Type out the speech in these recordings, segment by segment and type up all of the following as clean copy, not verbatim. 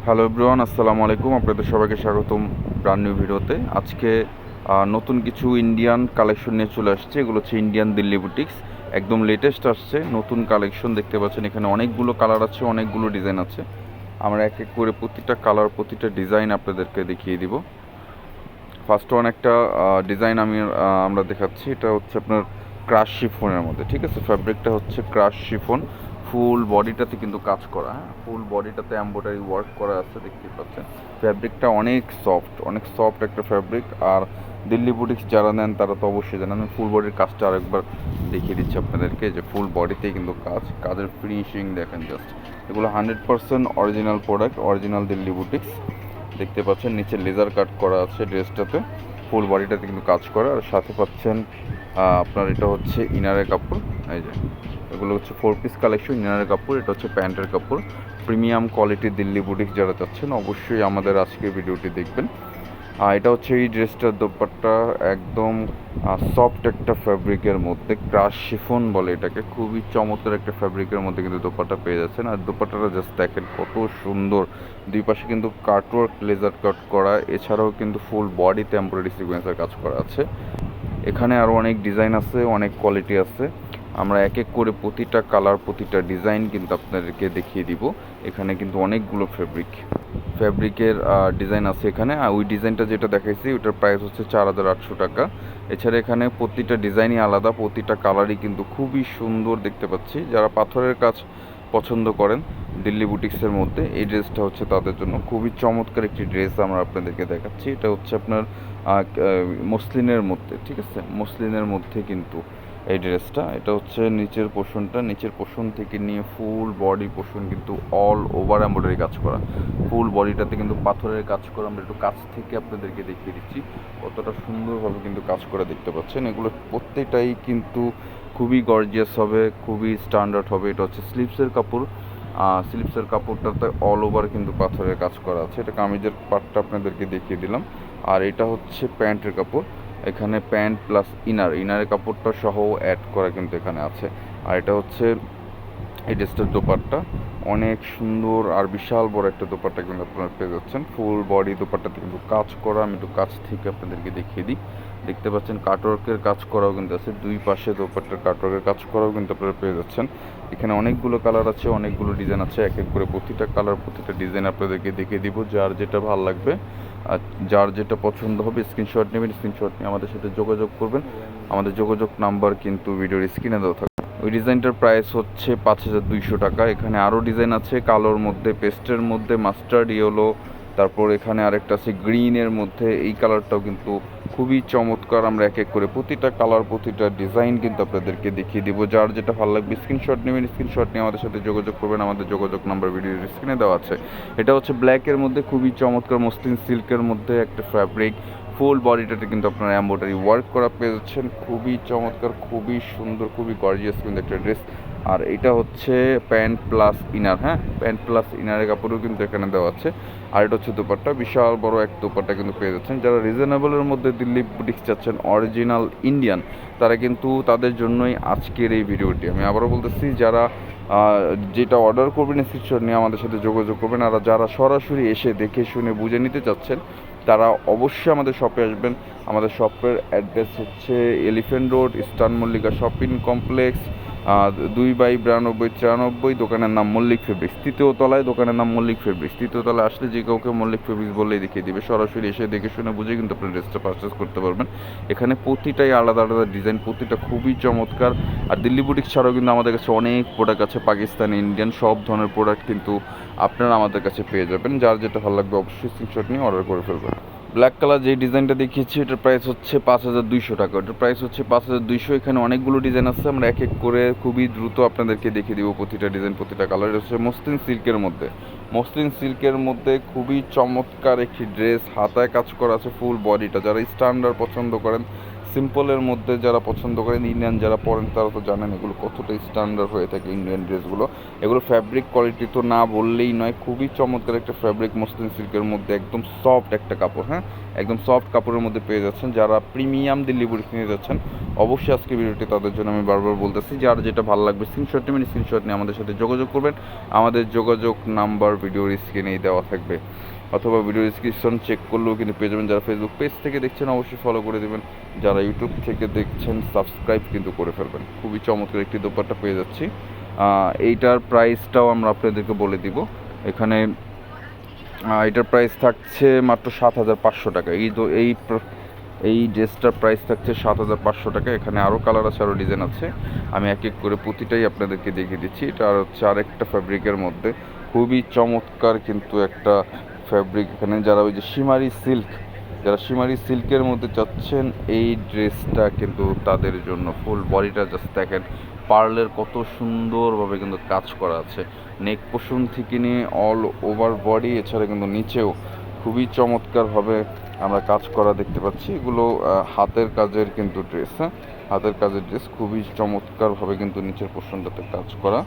Hello everyone, আসসালামু আলাইকুম। আপনাদের সবাইকে স্বাগতম ব্র্যান্ড নিউ ভিডিওতে। আজকে নতুন কিছু ইন্ডিয়ান কালেকশন নিয়ে চলে আসছে। এগুলো হচ্ছে ইন্ডিয়ান দিল্লি বুটিক্স, একদম লেটেস্ট আসছে নতুন কালেকশন। দেখতে পাচ্ছেন এখানে অনেকগুলো কালার আছে, অনেকগুলো ডিজাইন আছে। আমরা এক এক করে প্রতিটা কালার, প্রতিটা ডিজাইন আপনাদেরকে দেখিয়ে দিব। ফার্স্ট ওয়ান একটা ডিজাইন আমরা দেখাচ্ছি। এটা হচ্ছে আপনার ক্রাশ শিফনের মধ্যে, ঠিক আছে। ফ্যাব্রিকটা হচ্ছে ক্রাশ শিফন, ফুল বডিটাতে কিন্তু কাজ করা, হ্যাঁ, ফুল বডিটাতে এমব্রয়ডারি ওয়ার্ক করা আছে, দেখতে পাচ্ছেন। ফ্যাব্রিকটা অনেক সফট একটা ফ্যাব্রিক। আর দিল্লি বুটিক্স যারা নেন তারা তো অবশ্যই জানেন। ফুল বডির কাজটা আরেকবার দেখিয়ে দিচ্ছি আপনাদেরকে, যে ফুল বডিতেই কিন্তু কাজের ফিনিশিং দেখেন জাস্ট। এগুলো 100% original product, original Delhi boutiques. দেখতে পাচ্ছেন নিচে লেজার কাট করা আছে ড্রেসটাতে, ফুল বডিটাতে কিন্তু কাজ করা। আর সাথে পাচ্ছেন আপনার এটা হচ্ছে ইনারের কাপড়। এই যে এগুলো হচ্ছে 4 পিস কালেকশন, ইনারের কাপড়। এটা হচ্ছে প্যান্টের কাপড়। প্রিমিয়াম কোয়ালিটির দিল্লি বুটিক্স যারা চাচ্ছেন অবশ্যই আমাদের আজকের ভিডিওটি দেখবেন। এটা হচ্ছে এই ড্রেসটার দোপাট্টা, একদম সফট একটা ফ্যাব্রিকের মধ্যে, ক্রাশ শিফন বলে এটাকে। খুবই চমৎকার একটা ফ্যাব্রিকের মধ্যে কিন্তু দোপাট্টা পেয়ে যাচ্ছেন। আর দোপাট্টাটা জাস্ট দেখেন কত সুন্দর। দুই পাশে কিন্তু কাটওয়ার্ক লেজার কাট করা, এছাড়াও কিন্তু ফুল বডিতে এমব্রয়ডারি সিকোয়েন্সের কাজ করা আছে। এখানে আরও অনেক ডিজাইন আছে, অনেক কোয়ালিটি আছে। আমরা এক এক করে প্রতিটা কালার, প্রতিটা ডিজাইন কিন্তু আপনাদেরকে দেখিয়ে দিব। এখানে কিন্তু অনেকগুলো ফ্যাব্রিকের ডিজাইন আছে এখানে। আর ওই ডিজাইনটা যেটা দেখাইছি ওটার প্রাইস হচ্ছে 4,800 টাকা। এছাড়া এখানে প্রতিটা ডিজাইনই আলাদা, প্রতিটা কালারই কিন্তু খুবই সুন্দর দেখতে পাচ্ছি। যারা পাথরের কাজ পছন্দ করেন দিল্লি বুটিক্সের মধ্যে, এই ড্রেসটা হচ্ছে তাদের জন্য খুবই চমৎকার একটি ড্রেস আমরা আপনাদেরকে দেখাচ্ছি। এটা হচ্ছে আপনার মসলিনের মধ্যে, ঠিক আছে, মসলিনের মধ্যে কিন্তু এই ড্রেসটা। এটা হচ্ছে নিচের পোর্শন থেকে নিয়ে ফুল বডি পোর্শন কিন্তু অল ওভার এমব্রয়ডারি কাজ করা। ফুল বডিটাতে কিন্তু পাথরের কাজ করা। আমরা একটু কাছ থেকে আপনাদেরকে দেখিয়ে দিচ্ছি কতটা সুন্দরভাবে কিন্তু কাজ করে, দেখতে পাচ্ছেন। এগুলো প্রত্যেকটাই কিন্তু খুবই গর্জিয়াস হবে, খুবই স্ট্যান্ডার্ড হবে। এটা হচ্ছে স্লিভসের কাপড়টাতে অল ওভার কিন্তু পাথরের কাজ করা আছে। এটা কামিজের পার্টটা আপনাদেরকে দেখিয়ে দিলাম। আর এটা হচ্ছে প্যান্টের কাপড়। এখানে প্যান্ট প্লাস ইনারের কাপড়টা সহ অ্যাড করা কিন্তু এখানে আছে। আর এটা হচ্ছে এই ড্রেসটার দোপাট্টা, অনেক সুন্দর আর বিশাল বড় একটা দোপাট্টা কিন্তু আপনারা পেয়ে যাচ্ছেন। ফুল বডি দোপাট্টাতে কিন্তু কাজ করা। আমি একটু কাছ থেকে আপনাদেরকে দেখিয়ে দিই। দেখতে পাচ্ছেন কাটওয়ার্কের কাজ করাও কিন্তু আছে, দুই পাশে দোপাট্টার কাটওয়ার্কের কাজ করাও কিন্তু আপনারা পেয়ে যাচ্ছেন। এখানে অনেকগুলো কালার আছে, অনেকগুলো ডিজাইন আছে। এক এক করে প্রতিটা কালার, প্রতিটা ডিজাইন আপনাদেরকে দেখিয়ে দিব। যার যেটা ভালো লাগবে আর যার যেটা পছন্দ হবে স্ক্রিনশট নেবেন। স্ক্রিনশট নিয়ে আমাদের সাথে যোগাযোগ করবেন। আমাদের যোগাযোগ নাম্বার কিন্তু ভিডিওর স্ক্রিনে দেওয়া থাকবে। ওই ডিজাইনটার প্রাইস হচ্ছে 5,200 টাকা। এখানে আরও ডিজাইন আছে, কালোর মধ্যে, পেস্টের মধ্যে, মাস্টার্ড ইয়েলো, তারপর এখানে আরেকটা আছে গ্রিনের মধ্যে। এই কালারটাও কিন্তু খুবই চমৎকার। আমরা এক এক করে প্রতিটা কালার, প্রতিটা ডিজাইন কিন্তু আপনাদেরকে দেখিয়ে দিব। যার যেটা ভালো লাগবে স্ক্রিনশট নেবেন। স্ক্রিনশট নিয়ে আমাদের সাথে যোগাযোগ করবেন। আমাদের যোগাযোগ নাম্বার ভিডিওর স্ক্রিনে দেওয়া আছে। এটা হচ্ছে ব্ল্যাকের মধ্যে, খুবই চমৎকার মসলিন সিল্কের মধ্যে একটা ফ্যাব্রিক। ফুল বডিটাতে কিন্তু আপনারা এমব্রয়ডারি ওয়ার্ক করা পেয়ে যাচ্ছেন। খুবই চমৎকার, খুবই সুন্দর, খুবই গর্জিয়াস কিন্তু একটা ড্রেস। আর এটা হচ্ছে প্যান্ট প্লাস ইনার, হ্যাঁ, প্যান্ট প্লাস ইনারের কাপড়ও কিন্তু এখানে দেওয়া আছে। আর এটা হচ্ছে দোপাট্টা, বিশাল বড় এক দোপাট্টা কিন্তু পেয়ে যাচ্ছেন। যারা রিজনেবলের মধ্যে দিল্লি বুটিক্স চাচ্ছেন, অরিজিনাল ইন্ডিয়ান, তারা কিন্তু তাদের জন্যই আজকের এই ভিডিওটি। আমি আবারও বলতেছি, যারা যেটা অর্ডার করবেন স্ক্রিনশট নিয়ে আমাদের সাথে যোগাযোগ করবেন। আর যারা সরাসরি এসে দেখে শুনে বুঝে নিতে চাচ্ছেন তারা অবশ্যই আমাদের শপে আসবেন। আমাদের শপের অ্যাড্রেস হচ্ছে elephant road, eastern Mallika shopping complex, 2/92-93। দোকানের নাম মল্লিক ফেব্রিক্স। তৃতীয় তলায় দোকানের নাম মল্লিক ফেব্রিক্স। তৃতীয় তলায় আসলে যে কাউকে মল্লিক ফেব্রিক্স বললেই দেখিয়ে দিবে। সরাসরি এসে দেখে শুনে বুঝে কিন্তু আপনার ড্রেসটা পারচেস করতে পারবেন। এখানে প্রতিটাই আলাদা আলাদা ডিজাইন, প্রতিটা খুবই চমৎকার। আর দিল্লি বুটিক্স ছাড়াও কিন্তু আমাদের কাছে অনেক প্রোডাক্ট আছে, পাকিস্তানি, ইন্ডিয়ান, সব ধরনের প্রোডাক্ট কিন্তু আপনারা আমাদের কাছে পেয়ে যাবেন। যার যেটা ভালো লাগবে অবশ্যই স্ক্রিনশট নিয়ে অর্ডার করে ফেলবেন। ব্ল্যাক কালার যে ডিজাইনটা দেখিয়েছি এটার প্রাইস হচ্ছে 5,200 টাকা। এটার প্রাইস হচ্ছে 5,200। এখানে অনেকগুলো ডিজাইন আছে, আমরা এক এক করে খুবই দ্রুত আপনাদেরকে দেখিয়ে দিব প্রতিটা ডিজাইন, প্রতিটা কালার। এটা হচ্ছে মসলিন সিল্কের মধ্যে খুবই চমৎকার একটি ড্রেস। হাতায় কাজ করা আছে ফুল বডিটা। যারা স্ট্যান্ডার্ড পছন্দ করেন, সিম্পলের মধ্যে যারা পছন্দ করেন, ইন্ডিয়ান যারা পরেন তারা তো জানেন এগুলো কতটা স্ট্যান্ডার্ড হয়ে থাকে ইন্ডিয়ান ড্রেসগুলো। এগুলো ফ্যাব্রিক কোয়ালিটি তো না বললেই নয়, খুবই চমৎকার একটা ফ্যাব্রিক, মসলিন সিল্কের মধ্যে একদম সফট একটা কাপড়, হ্যাঁ একদম সফট কাপড়ের মধ্যে পেয়ে যাচ্ছেন। যারা প্রিমিয়াম দিল্লি বুটিক নিয়ে যাচ্ছেন অবশ্যই আজকে ভিডিওটি তাদের জন্য আমি বারবার বলতেছি, যার যেটা ভালো লাগবে স্ক্রিনশট নেবেন, স্ক্রিনশট নিয়ে আমাদের সাথে যোগাযোগ করবেন। আমাদের যোগাযোগ নাম্বার ভিডিওর স্ক্রিনেই দেওয়া থাকবে, অথবা ভিডিও ডিসক্রিপশন চেক করলেও কিন্তু পেয়ে যাবেন। যারা ফেসবুক পেজ থেকে দেখছেন অবশ্যই ফলো করে দেবেন, যারা ইউটিউব থেকে দেখছেন সাবস্ক্রাইব কিন্তু করে ফেলবেন। খুবই চমৎকার একটি দোপাট্টা পেয়ে যাচ্ছি। এইটার প্রাইসটাও আমরা আপনাদেরকে বলে দিব। এখানে এটার প্রাইস থাকছে মাত্র 7,500 টাকা। এই ড্রেসটার প্রাইস থাকছে 7,500 টাকা। এখানে আরও কালার আছে, আরও ডিজাইন আছে, আমি এক এক করে প্রতিটাই আপনাদেরকে দেখিয়ে দিচ্ছি। এটা আর হচ্ছে আরেকটা ফ্যাব্রিকের মধ্যে খুবই চমৎকার কিন্তু একটা ফ্যাব্রিক। এখানে যারা ওই যে শিমারি সিল্কের মধ্যে চাচ্ছেন এই ড্রেসটা কিন্তু তাদের জন্য। ফুল বডিটা জাস্ট দেখেন, পার্লের কত সুন্দরভাবে কিন্তু কাজ করা আছে, নেক পোর্শন থেকে নিয়ে অল ওভার বডি, এছাড়া কিন্তু নিচেও খুবই চমৎকারভাবে আমরা কাজ করা দেখতে পাচ্ছি। এগুলো হাতের কাজের কিন্তু ড্রেস, হ্যাঁ হাতের কাজের ড্রেস, খুবই চমৎকারভাবে কিন্তু নিচের পোর্শনটাতে কাজ করা।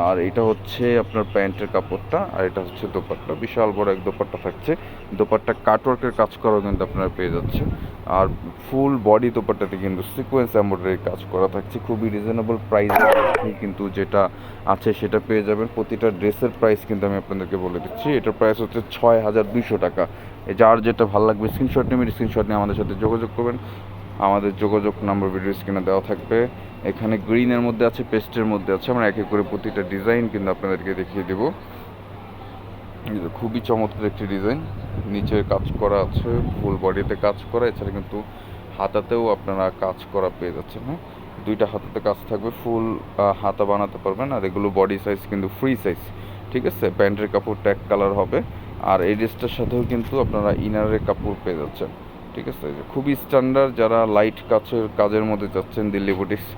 আর এটা হচ্ছে আপনার প্যান্টের কাপড়টা, আর এটা হচ্ছে দোপাট্টা, বিশাল বড় এক দোপাট্টা থাকছে। দোপাট্টা কাটওয়ার্কের কাজ করাও কিন্তু আপনারা পেয়ে যাচ্ছেন। আর ফুল বডি দোপাট্টাতে কিন্তু সিকোয়েন্স এমব্রয়ডারি কাজ করা থাকছে। খুবই রিজনেবল প্রাইসে কিন্তু যেটা আছে সেটা পেয়ে যাবেন। প্রতিটা ড্রেসের প্রাইস কিন্তু আমি আপনাদেরকে বলে দিচ্ছি। এটার প্রাইস হচ্ছে 6,200 টাকা। যার যেটা ভালো লাগবে স্ক্রিনশট নেবেন, স্ক্রিনশট নিয়ে আমাদের সাথে যোগাযোগ করবেন। আমাদের যোগাযোগ নাম্বার ভিডিও স্ক্রিনে দেওয়া থাকবে। এখানে গ্রিনের মধ্যে আছে, পেস্টের মধ্যে আছে, আমরা এক এক করে প্রতিটা ডিজাইন কিন্তু আপনাদেরকে দেখিয়ে দেবো। খুবই চমৎকার একটি ডিজাইন, নিচের কাজ করা আছে, ফুল বডিতে কাজ করা, এছাড়া কিন্তু হাতাতেও আপনারা কাজ করা পেয়ে যাচ্ছেন। হ্যাঁ দুইটা হাতাতে কাজ থাকবে, ফুল হাতা বানাতে পারবেন। আর এগুলো বডি সাইজ কিন্তু ফ্রি সাইজ, ঠিক আছে। প্যান্টের কাপড় ট্যাগ কালার হবে, আর এই ড্রেসটার সাথেও কিন্তু আপনারা ইনারের কাপড় পেয়ে যাচ্ছেন, ঠিক আছে। খুবই স্ট্যান্ডার্ড, যারা লাইট কাজের মধ্যে যাচ্ছেন দিল্লি বুটিক্স,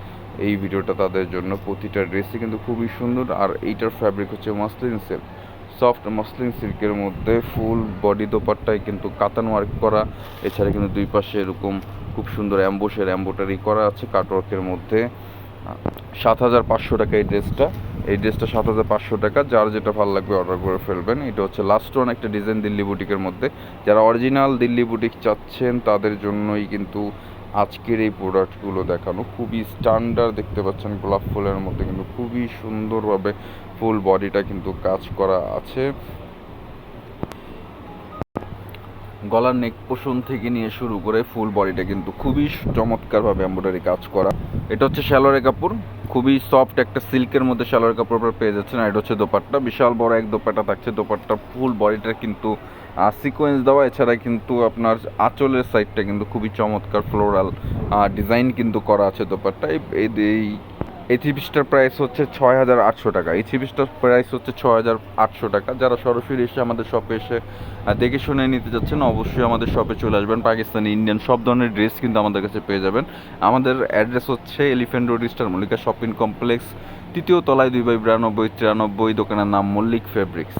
এই ভিডিওটা তাদের জন্য। প্রতিটা ড্রেসই কিন্তু খুবই সুন্দর। আর এইটার ফ্যাব্রিক হচ্ছে মসলিন সিল্ক, সফট মসলিন সিল্কের মধ্যে ফুল বডি দোপাট্টায় কিন্তু কাতান ওয়ার্ক করা, এছাড়া কিন্তু দুই পাশে এরকম খুব সুন্দর এম্বোটারি করা আছে কাটওয়ার্কের মধ্যে। 7,500 টাকা এই ড্রেসটা 7,500 টাকা। যার যেটা ভালো লাগবে অর্ডার করে ফেলবেন। এটা হচ্ছে লাস্ট ওয়ান একটা ডিজাইন দিল্লি বুটিকের মধ্যে। যারা অরিজিনাল দিল্লি বুটিক চাচ্ছেন তাদের জন্যই কিন্তু আজকের এই প্রোডাক্টগুলো দেখানো। খুবই স্ট্যান্ডার্ড দেখতে পাচ্ছেন, গোলাপ ফুলের মধ্যে কিন্তু খুবই সুন্দরভাবে ফুল বডিটা কিন্তু কাজ করা আছে। গলার নেক পোর্শন থেকে নিয়ে শুরু করে ফুল বডিটা কিন্তু খুবই চমৎকারভাবে এমব্রয়ডারি কাজ করা। এটা হচ্ছে সালোয়ারের কাপড়, খুবই সফট একটা সিল্কের মধ্যে সালোয়ারের কাপড় পেয়ে যাচ্ছেন। আর এটা হচ্ছে দোপাট্টা, বিশাল বড় এক দোপাট্টা থাকছে। দোপাট্টা ফুল বডিটা কিন্তু সিকোয়েন্স দেওয়া, এছাড়া কিন্তু আপনার আঁচলের সাইডটা কিন্তু খুবই চমৎকার ফ্লোরাল ডিজাইন কিন্তু করা আছে দোপাট্টা। এই থ্রি পিসটার প্রাইস হচ্ছে 6,800 টাকা। এই থ্রি পিসটার প্রাইস হচ্ছে 6,800 টাকা। যারা সরাসরি এসে আমাদের শপে এসে দেখে শুনে নিতে যাচ্ছেন অবশ্যই আমাদের শপে চলে আসবেন। পাকিস্তানি, ইন্ডিয়ান সব ধরনের ড্রেস কিন্তু আমাদের কাছে পেয়ে যাবেন। আমাদের অ্যাড্রেস হচ্ছে elephant road, star Mallika shopping complex, 3য় তলায় 2/92-93, দোকানের নাম মল্লিক ফেব্রিক্স।